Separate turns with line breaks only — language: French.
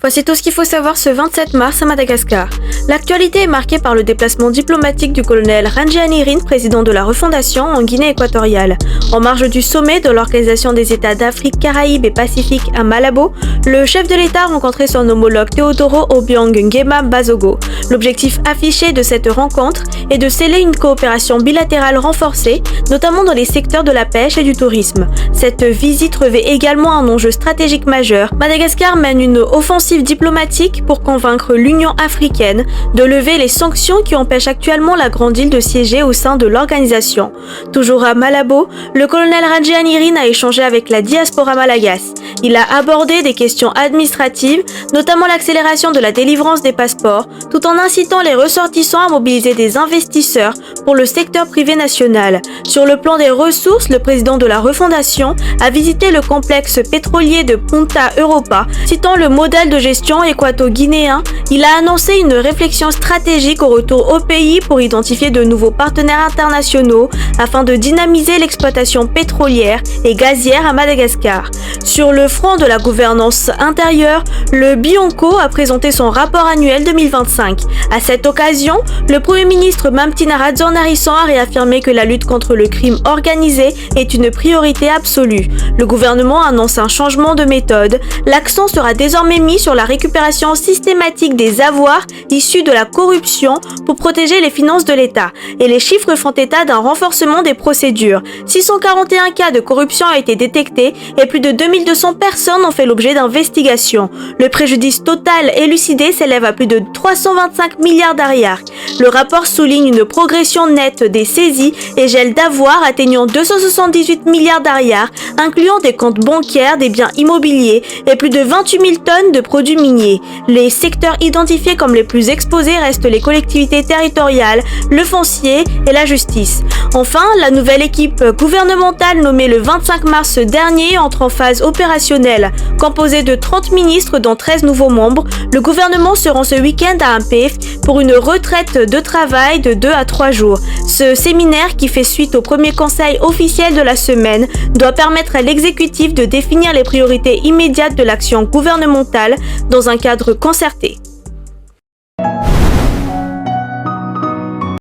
Voici tout ce qu'il faut savoir ce 27 mars à Madagascar. L'actualité est marquée par le déplacement diplomatique du colonel Randrianirina, président de la refondation en Guinée équatoriale. En marge du sommet de l'Organisation des États d'Afrique, Caraïbes et Pacifique à Malabo, le chef de l'État a rencontré son homologue Teodoro Obiang Nguema Bazogo. L'objectif affiché de cette rencontre est de sceller une coopération bilatérale renforcée, notamment dans les secteurs de la pêche et du tourisme. Cette visite revêt également un enjeu stratégique majeur. Madagascar mène une offensive diplomatique pour convaincre l'Union africaine de lever les sanctions qui empêchent actuellement la grande île de siéger au sein de l'organisation. Toujours à Malabo, le colonel Randrianirina a échangé avec la diaspora malagasy. Il a abordé des questions administratives, notamment l'accélération de la délivrance des passeports, tout en incitant les ressortissants à mobiliser des investisseurs pour le secteur privé national. Sur le plan des ressources, le président de la refondation a visité le complexe pétrolier de Punta Europa, citant le modèle de gestion équato-guinéen. Il a annoncé une réflexion stratégique au retour au pays pour identifier de nouveaux partenaires internationaux afin de dynamiser l'exploitation pétrolière et gazière à Madagascar. Sur le front de la gouvernance intérieure, le Bionco a présenté son rapport annuel 2025. À cette occasion, le Premier ministre Mamtina Radzornarisson a réaffirmé que la lutte contre le crime organisé est une priorité absolue. Le gouvernement annonce un changement de méthode. L'accent sera désormais mis sur la récupération systématique des avoirs issus de la corruption pour protéger les finances de l'État. Et les chiffres font état d'un renforcement des procédures. 641 cas de corruption ont été détectés et plus de 2200 personnes ont fait l'objet d'investigations. Le préjudice total élucidé s'élève à plus de 325 milliards d'ariarks. Le rapport souligne une progression nette des saisies et gel d'avoirs atteignant 278 milliards d'ariarks, incluant des comptes bancaires, des biens immobiliers et plus de 28 000 tonnes de produits miniers. Les secteurs identifiés comme les plus exposés restent les collectivités territoriales, le foncier et la justice. Enfin, la nouvelle équipe gouvernementale nommée le 25 mars dernier entre en phase opérationnelle. Composée de 30 ministres dont 13 nouveaux membres, le gouvernement se rend ce week-end à Ampef pour une retraite de travail de 2 à 3 jours. Ce séminaire, qui fait suite au premier conseil officiel de la semaine, doit permettre à l'exécutif de définir les priorités immédiates de l'action gouvernementale dans un cadre concerté.